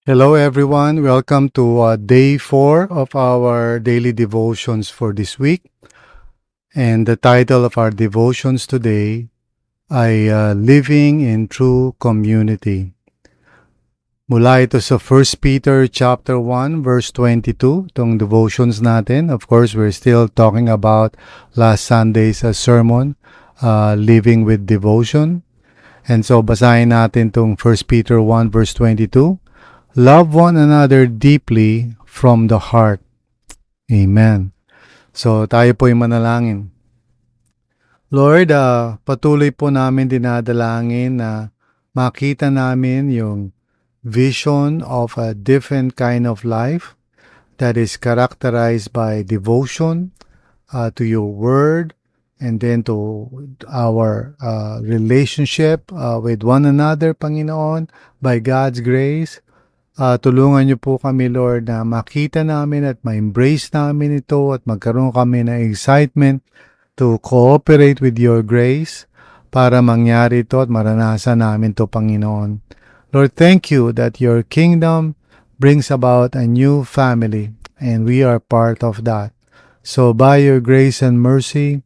Hello, everyone. Welcome to day 4 of our daily devotions for this week. And the title of our devotions today ay Living in True Community. Mula ito sa 1 Peter chapter 1 verse 22, itong devotions natin. Of course, we're still talking about last Sunday's sermon, Living with Devotion. And so basahin natin itong 1 Peter 1 verse 22. Love one another deeply from the heart. Amen. So tayo po'y manalangin. Lord, patuloy po namin dinadalangin na makita namin yung vision of a different kind of life that is characterized by devotion to your word and then to our relationship with one another, Panginoon, by God's grace. Tulungan niyo po kami, Lord, na makita namin at ma-embrace namin ito at magkaroon kami ng excitement to cooperate with your grace para mangyari ito at maranasan namin ito, Panginoon. Lord, thank you that your kingdom brings about a new family and we are part of that. So by your grace and mercy,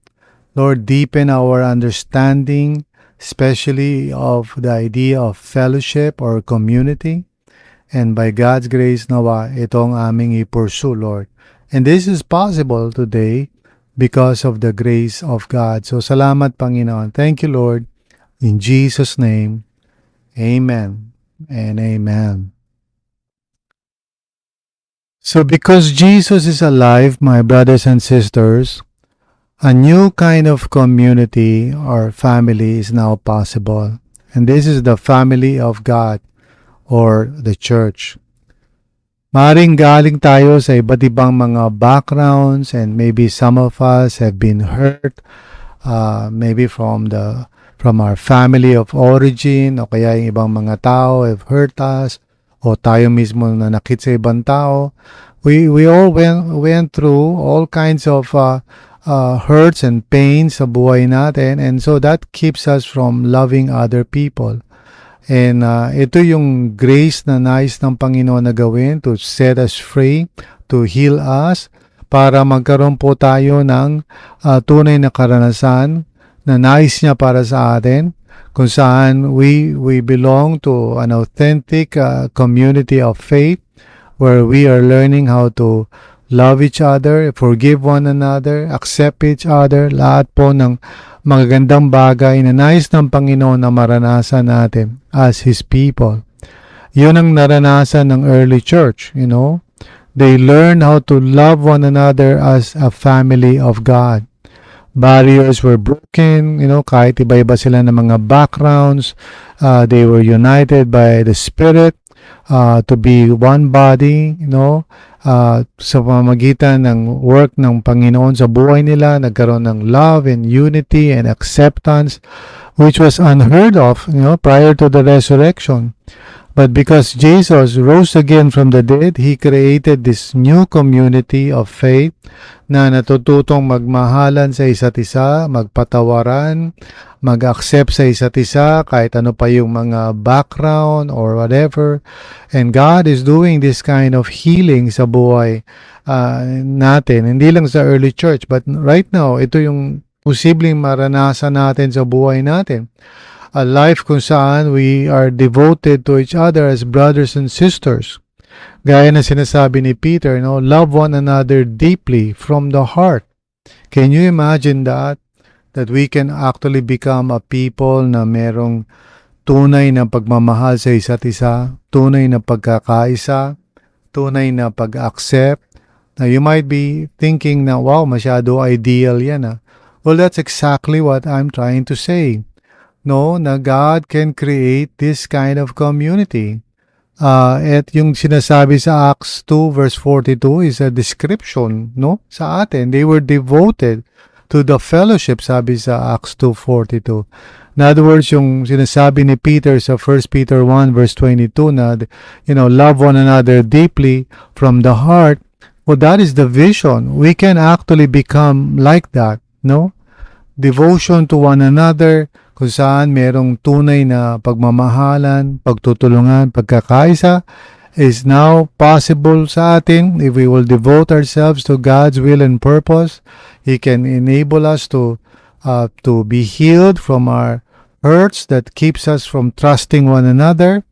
Lord, deepen our understanding, especially of the idea of fellowship or community. And by God's grace, nawa, itong aming i-pursue, Lord. And this is possible today because of the grace of God. So salamat, Panginoon. Thank you, Lord. In Jesus' name, amen and amen. So because Jesus is alive, my brothers and sisters, a new kind of community or family is now possible. And this is the family of God or the church. Maring galing tayo sa iba't ibang mga backgrounds and maybe some of us have been hurt maybe from our family of origin o kaya yung ibang mga tao have hurt us o tayo mismo na nakit sa ibang tao. We all went through all kinds of hurts and pains sa buhay natin, and so that keeps us from loving other people. And ito yung grace na nais ng Panginoon na gawin to set us free, to heal us, para magkaroon po tayo ng tunay na karanasan na nais niya para sa atin, kung saan we belong to an authentic community of faith where we are learning how to love each other, forgive one another, accept each other, lahat po ng magagandang bagay na nais ng Panginoon na maranasan natin as His people. Yun ang naranasan ng early church, you know. They learned how to love one another as a family of God. Barriers were broken, you know, kahit iba-iba sila ng mga backgrounds. They were united by the Spirit to be one body, you know. Sa pamamagitan ng work ng Panginoon sa buhay nila, nagkaroon ng love and unity and acceptance, which was unheard of, you know, prior to the resurrection. But because Jesus rose again from the dead, He created this new community of faith na natututong magmahalan sa isa't isa, magpatawaran, mag-accept sa isa't isa kahit ano pa yung mga background or whatever. And God is doing this kind of healing sa buhay natin. Hindi lang sa early church, but right now, ito yung posibleng maranasan natin sa buhay natin. A life kung saan we are devoted to each other as brothers and sisters. Gaya na sinasabi ni Peter, no, love one another deeply from the heart. Can you imagine that? That we can actually become a people na merong tunay na pagmamahal sa isa't isa, tunay na pagkakaisa, tunay na pag-accept. Now you might be thinking na, wow, masyado ideal yan. Well, that's exactly what I'm trying to say. No, na God can create this kind of community. At yung sinasabi sa Acts 2 verse 42 is a description, no, sa atin. They were devoted to the fellowship, sabi sa Acts 2:42. In other words, yung sinasabi ni Peter sa 1 Peter 1 verse 22 na, you know, love one another deeply from the heart. Well, that is the vision. We can actually become like that, no? Devotion to one another, kung saan merong tunay na pagmamahalan, pagtutulungan, pagkakaisa, is now possible sa atin if we will devote ourselves to God's will and purpose. He can enable us to be healed from our hurts that keeps us from trusting one another.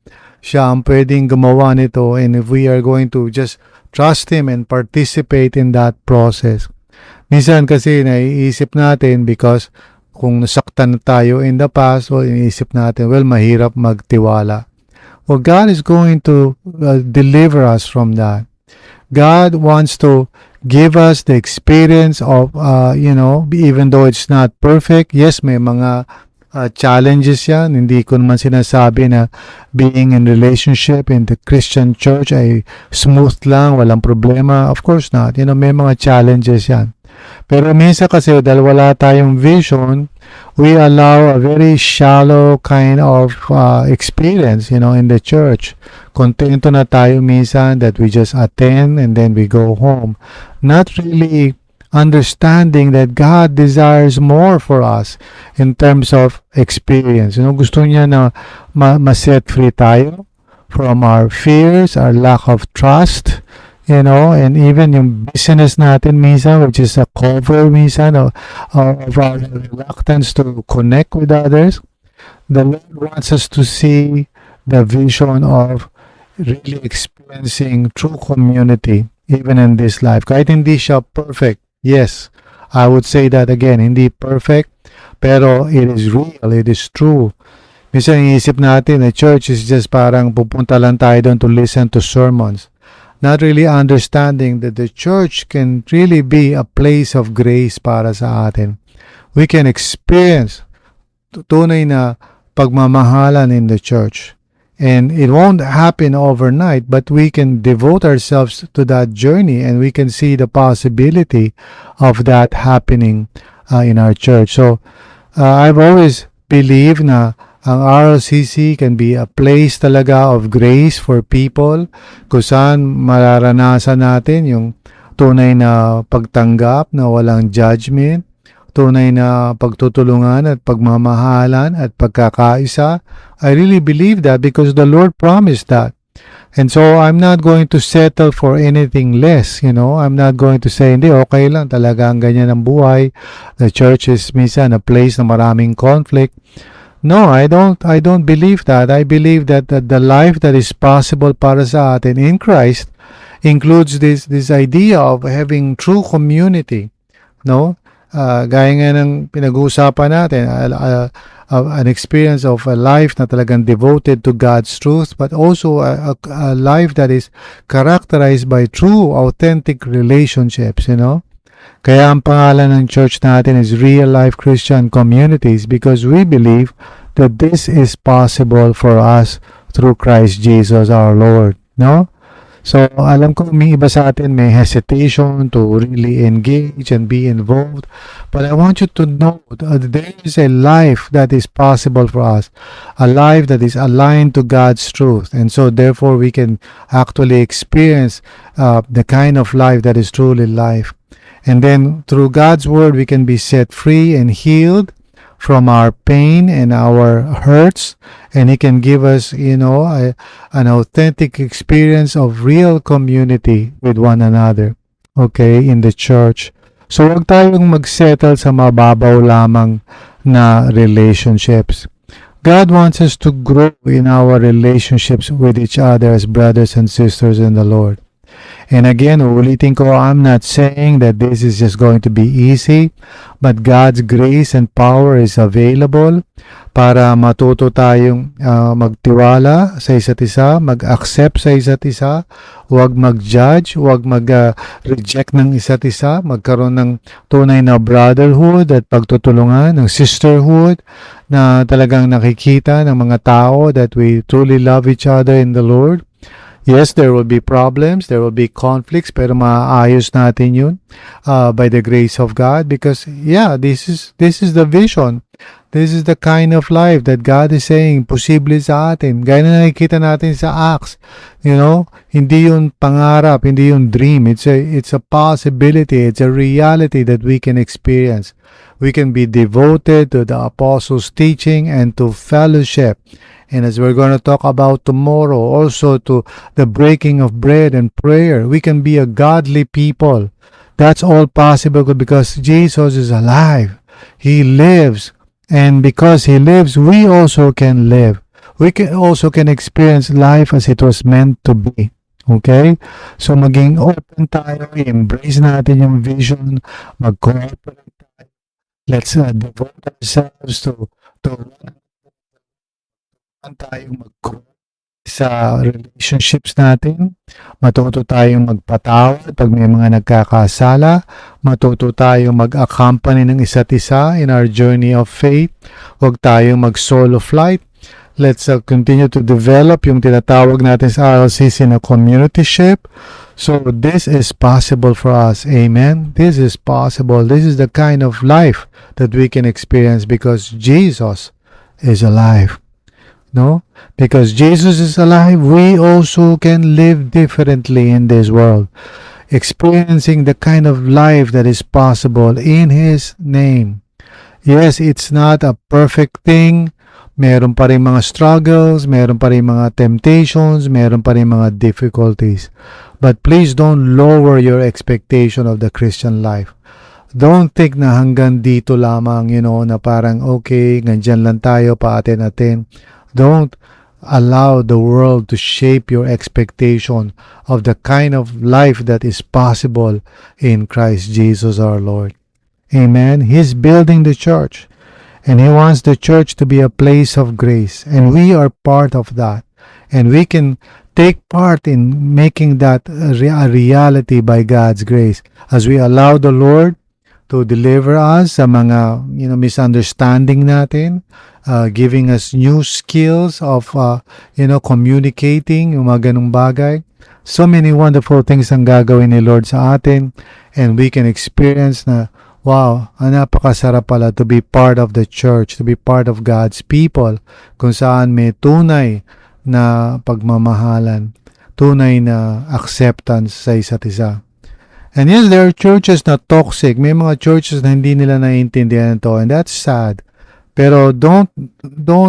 Siya ang pwedeng gumawa nito, and if we are going to just trust Him and participate in that process. Minsan kasi naiisip natin because kung nasaktan na tayo in the past, well, iniisip natin, well, mahirap magtiwala. Well, God is going to deliver us from that. God wants to give us the experience of, even though it's not perfect, yes, may mga challenges yan. Hindi ko naman sinasabi na being in relationship in the Christian church ay smooth lang, walang problema. Of course not. May mga challenges yan. Pero minsan kasi dahil wala tayong vision, we allow a very shallow kind of experience, in the church. Kontento na tayo minsan that we just attend and then we go home. Not really understanding that God desires more for us in terms of experience. Gusto niya na ma-set free tayo from our fears, our lack of trust, and even yung business natin minsan, which is a cover minsan of our reluctance to connect with others. The Lord wants us to see the vision of really experiencing true community even in this life. Kahit hindi siya perfect, yes, I would say that again, hindi perfect, pero it is real, it is true. Minsan iisip natin na church is just parang pupunta lang tayo doon to listen to sermons. Not really understanding that the church can really be a place of grace para sa atin. We can experience tunay na pagmamahalan in the church. And it won't happen overnight, but we can devote ourselves to that journey and we can see the possibility of that happening in our church. So, I've always believed na ang RLCC can be a place talaga of grace for people kung saan mararanasan natin yung tunay na pagtanggap na walang judgment, tunay na pagtutulungan at pagmamahalan at pagkakaisa. I really believe that because the Lord promised that. And so I'm not going to settle for anything less, I'm not going to say, hindi, okay lang, talaga ang ganyan ang buhay. The church is minsan a place na maraming conflict. No, I don't believe that. I believe that the life that is possible para sa atin in Christ includes this idea of having true community. No? Gaya nga ng pinag-uusapan natin, an experience of a life na talagang devoted to God's truth, but also a life that is characterized by true, authentic relationships, Kaya ang pangalan ng church natin is Real Life Christian Communities because we believe that this is possible for us through Christ Jesus our Lord. No? So, alam ko may iba sa atin may hesitation to really engage and be involved. But I want you to know that there is a life that is possible for us. A life that is aligned to God's truth. And so, therefore, we can actually experience the kind of life that is truly life. And then, through God's word, we can be set free and healed from our pain and our hurts, and He can give us, an authentic experience of real community with one another, okay, in the church. So, huwag tayong magsettle sa mababaw lamang na relationships. God wants us to grow in our relationships with each other as brothers and sisters in the Lord. And again, ulitin ko, I'm not saying that this is just going to be easy, but God's grace and power is available para matuto tayong magtiwala sa isa't isa, mag-accept sa isa't isa, huwag mag-judge, huwag mag-reject ng isa't isa, magkaroon ng tunay na brotherhood at pagtutulungan, ng sisterhood na talagang nakikita ng mga tao that we truly love each other in the Lord. Yes, there will be problems, there will be conflicts, pero maaayos natin yun by the grace of God because, this is the vision This is the kind of life that God is saying, posible sa atin. Gaya na nakikita natin sa Acts. You know, hindi yun pangarap, hindi yun dream. It's a possibility, it's a reality that we can experience. We can be devoted to the apostles' teaching and to fellowship. And as we're going to talk about tomorrow, also to the breaking of bread and prayer, we can be a godly people. That's all possible because Jesus is alive. He lives. And because He lives, we also can live. We also can experience life as it was meant to be. Okay? So maging open tayo, embrace natin yung vision, mag-cooperate tayo. Let's devote ourselves to tayong mag-grow sa relationships natin. Matuto tayong magpatawad pag may mga nagkakasala. Matuto tayong mag-accompany ng isa't isa in our journey of faith. Huwag tayong mag-solo flight. Let's continue to develop yung tinatawag natin sa RLCC na communityship. So this is possible for us. Amen? This is possible. This is the kind of life that we can experience because Jesus is alive. No? Because Jesus is alive, we also can live differently in this world, experiencing the kind of life that is possible in His name. Yes, it's not a perfect thing. Meron pa rin mga struggles, meron pa rin mga temptations, meron pa rin mga difficulties. But please don't lower your expectation of the Christian life. Don't think na hanggang dito lamang, na parang okay, nandyan lang tayo, paatin-atin. Don't allow the world to shape your expectation of the kind of life that is possible in Christ Jesus our Lord. Amen. He's building the church and He wants the church to be a place of grace, and we are part of that, and we can take part in making that a reality by God's grace as we allow the Lord to deliver us sa mga misunderstanding natin, giving us new skills of communicating, yung mga ganung bagay. So many wonderful things ang gagawin ni Lord sa atin, and we can experience na wow, napakasarap pala to be part of the church, to be part of God's people, kung saan may tunay na pagmamahalan, tunay na acceptance sa isa't isa. And yes, there are churches na toxic. May mga churches na hindi nila naiintindihan ito, and that's sad. Pero don't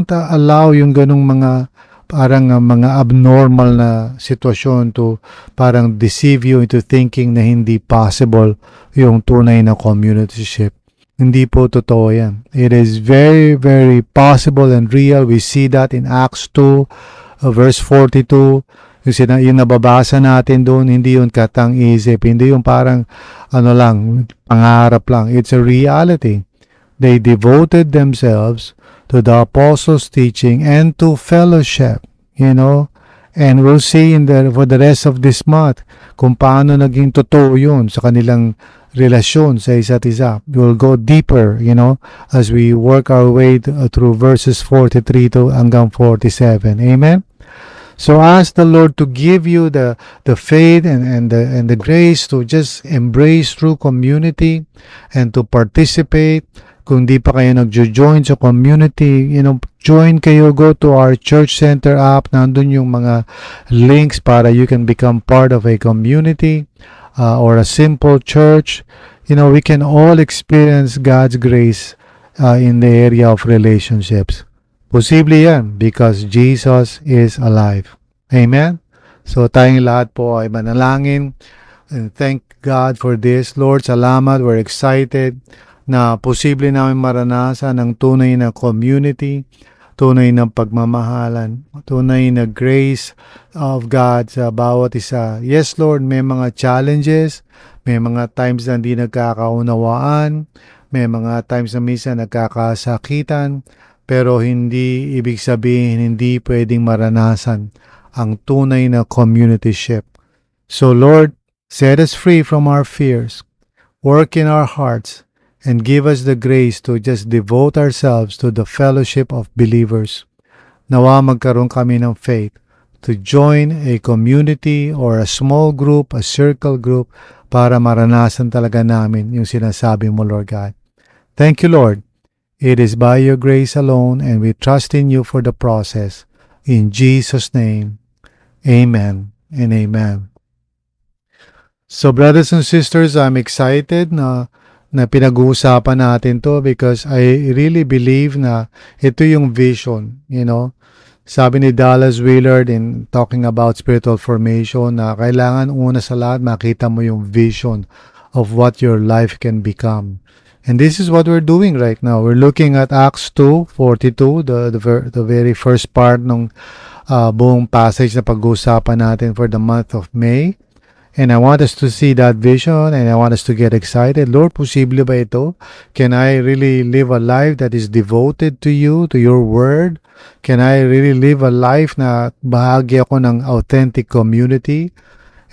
allow yung ganung mga parang mga abnormal na sitwasyon to parang deceive you into thinking na hindi possible yung tunay na communityship. Hindi po totoo yan. It is very, very possible and real. We see that in Acts 2, verse 42. Yung nababasa natin doon, hindi yung katang-isip, hindi yung parang pangarap lang. It's a reality. They devoted themselves to the apostles' teaching and to fellowship, And we'll see for the rest of this month kung paano naging totoo yun sa kanilang relasyon sa isa't isa. We'll go deeper, as we work our way through verses 43 to hanggang 47. Amen? So ask the Lord to give you the faith and the grace to just embrace true community and to participate. Kung di pa kayo nagjo-join sa community, join kayo, go to our Church Center app. Nandun yung mga links para you can become part of a community or a simple church. We can all experience God's grace in the area of relationships. Posible yan because Jesus is alive. Amen? So tayong lahat po ay manalangin and thank God for this. Lord, salamat. We're excited na posible namin maranasan ang tunay na community, tunay na pagmamahalan, tunay na grace of God sa bawat isa. Yes, Lord, may mga challenges, may mga times na hindi nagkakaunawaan, may mga times na minsan nagkakasakitan, pero hindi ibig sabihin hindi pwedeng maranasan ang tunay na communityship. So Lord, set us free from our fears, work in our hearts, and give us the grace to just devote ourselves to the fellowship of believers. Nawa magkaroon kami ng faith to join a community or a small group, a circle group, para maranasan talaga namin yung sinasabi mo, Lord God. Thank you, Lord. It is by your grace alone, and we trust in you for the process. In Jesus' name, amen and amen. So brothers and sisters, I'm excited na pinag-uusapan natin to because I really believe na ito yung vision, you know. Sabi ni Dallas Willard in talking about spiritual formation na kailangan una sa lahat makita mo yung vision of what your life can become. And this is what we're doing right now. We're looking at Acts 2:42, the very first part ng buong passage na pag-uusapan natin for the month of May. And I want us to see that vision and I want us to get excited. Lord, posible ba ito? Can I really live a life that is devoted to you, to your word? Can I really live a life na bahagi ako ng authentic community?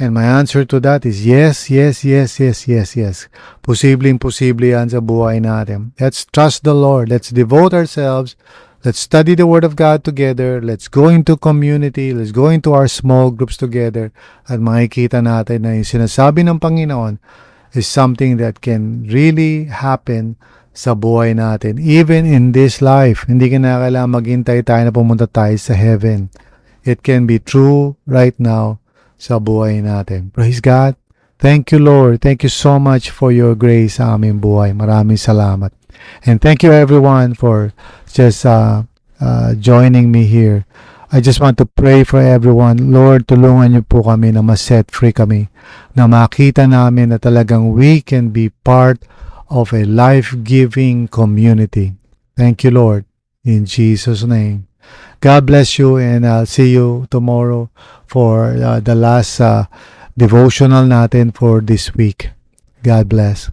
And my answer to that is yes, yes, yes, yes, yes, yes. Posibleng-posible yan sa buhay natin. Let's trust the Lord. Let's devote ourselves. Let's study the Word of God together. Let's go into community. Let's go into our small groups together. At makikita natin na yung sinasabi ng Panginoon is something that can really happen sa buhay natin. Even in this life, hindi ka na kailangan maghintay tayo na pumunta tayo sa heaven. It can be true right now sa buhay natin. Praise God. Thank you, Lord. Thank you so much for your grace sa aming buhay. Maraming salamat. And thank you everyone for just joining me here. I just want to pray for everyone. Lord, tulungan niyo po kami na ma-set free kami. Na makita namin na talagang we can be part of a life-giving community. Thank you, Lord. In Jesus' name. God bless you and I'll see you tomorrow for the last devotional natin for this week. God bless.